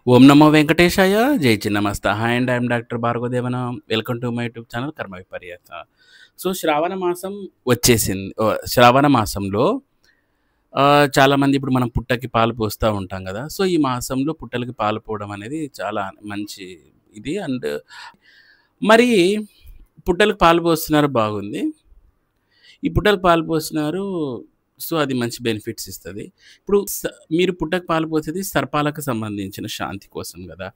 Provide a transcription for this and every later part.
ఓం నమో వెంకటేశాయ. జై Chinnamasta. Hi and I'm doctor భార్గవదేవన. Welcome to my YouTube channel కర్మ విపర్యాస. So, శ్రావణ మాసం వచ్చేసింది. శ్రావణ మాసంలో చాలామంది ఇప్పుడు మనం పుట్టకి పాలు పోస్తూ ఉంటాం కదా! సో, ఈ మాసంలో పుట్టలకి పాలు పోవడం అనేది చాలా మంచి ఇది. మరి పుట్టలకి పాలు పోస్తున్నారు బాగుంది. ఈ పుట్టలకు పాలు పోస్తున్నారు. సో, అది మంచి బెనిఫిట్స్ ఇస్తది. ఇప్పుడు మీరు పుట్టకు పాలు పోసేది సర్పాలకు సంబంధించిన శాంతి కోసం గదా!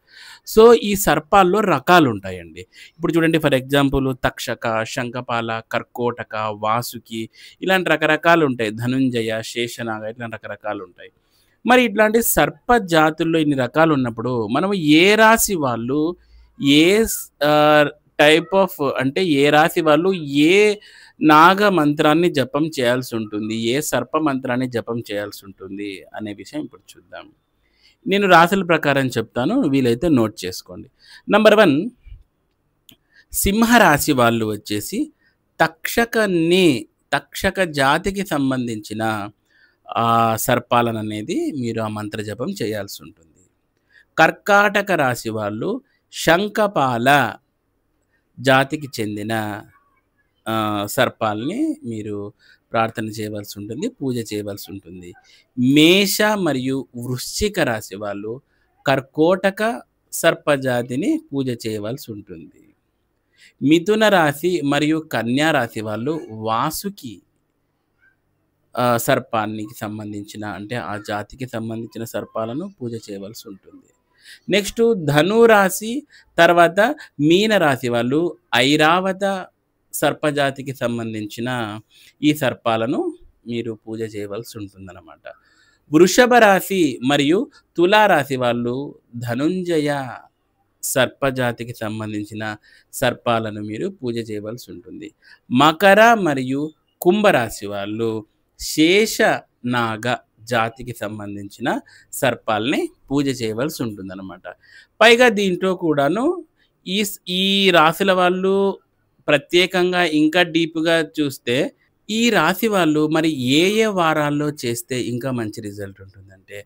సో, ఈ సర్పాల్లో రకాలుంటాయండి. ఇప్పుడు చూడండి, ఫర్ ఎగ్జాంపుల్ తక్షక, శంఖపాల, కర్కోటక, వాసుకి ఇలాంటి రకరకాలుంటాయి. ధనుంజయ, శేషనాగ ఇట్లాంటి రకరకాలుంటాయి. మరి ఇట్లాంటి సర్ప జాతుల్లో ఇన్ని రకాలున్నప్పుడు మనం ఏ రాశి వాళ్ళు ఏ టైప్ ఆఫ్ అంటే ఏ రాశి వాళ్ళు ఏ నాగ మంత్రాన్ని జపం చేయాల్సి ఉంటుంది, ఏ సర్ప మంత్రాన్ని జపం చేయాల్సి ఉంటుంది అనే విషయం ఇప్పుడు చూద్దాం. నేను రాశుల ప్రకారం చెప్తాను, వీలైతే నోట్ చేసుకోండి. నంబర్ 1, సింహరాశి వాళ్ళు వచ్చేసి తక్షక జాతికి సంబంధించిన సర్పాలను అనేది మీరు ఆ మంత్ర జపం చేయాల్సి ఉంటుంది. కర్కాటక రాశి వాళ్ళు శంఖపాల జాతికి చెందిన సర్పాలని మీరు ప్రార్థన చేయవలసి ఉంటుంది, పూజ చేయవలసి ఉంటుంది. మేష మరియు వృశ్చిక రాశి వాళ్ళు కర్కోటక సర్పజాతిని పూజ చేయవలసి ఉంటుంది. మిథున రాశి మరియు కన్యా రాశి వాళ్ళు వాసుకి సర్పానికి సంబంధించిన అంటే ఆ జాతికి సంబంధించిన సర్పాలను పూజ చేయవలసి ఉంటుంది. నెక్స్ట్ ధనురాశి తర్వాత మీన రాశి వాళ్ళు ఐరావత సర్పజాతికి సంబంధించిన ఈ సర్పాలను మీరు పూజ చేయవలసి ఉంటుందన్నమాట. వృషభ రాశి మరియు తులారాశి వాళ్ళు ధనుంజయ సర్పజాతికి సంబంధించిన సర్పాలను మీరు పూజ చేయవలసి ఉంటుంది. మకర మరియు కుంభరాశి వాళ్ళు శేషనాగ జాతికి సంబంధించిన సర్పాలని పూజ చేయవలసి ఉంటుందన్నమాట. పైగా దీంట్లో కూడాను ఈ రాశుల వాళ్ళు ప్రత్యేకంగా ఇంకా డీప్‌గా చూస్తే ఈ రాశి వాళ్ళు మరి ఏ వారాల్లో చేస్తే ఇంకా మంచి రిజల్ట్ ఉంటుందంటే,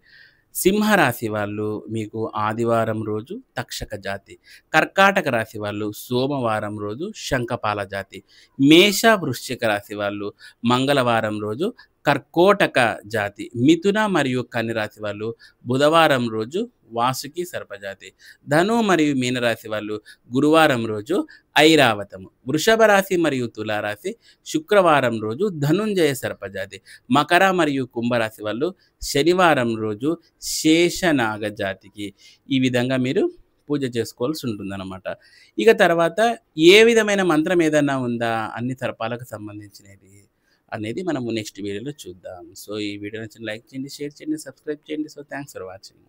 సింహరాశి వాళ్ళు మీకు ఆదివారం రోజు తక్షక జాతి, కర్కాటక రాశి వాళ్ళు సోమవారం రోజు శంఖపాల జాతి, మేష వృశ్చిక రాశి వాళ్ళు మంగళవారం రోజు కర్కోటక జాతి, మిథున మరియు కన్య రాశి వాళ్ళు బుధవారం రోజు వాసుకి సర్పజాతి, ధను మరియు మీనరాశి వాళ్ళు గురువారం రోజు ఐరావతము, వృషభ రాశి మరియు తులారాశి శుక్రవారం రోజు ధనుంజయ సర్పజాతి, మకర మరియు కుంభరాశి వాళ్ళు శనివారం రోజు శేషనాగ జాతికి. ఈ విధంగా మీరు పూజ చేసుకోవాల్సి ఉంటుందన్నమాట. ఇక తర్వాత ఏ విధమైన మంత్రం ఏదన్నా ఉందా అన్ని సర్పాలకు సంబంధించినది అనేది మనము నెక్స్ట్ వీడియోలో చూద్దాం. సో, ఈ వీడియో నచ్చిన లైక్ చేయండి, షేర్ చేయండి, సబ్స్క్రైబ్ చేయండి. So, thanks for watching.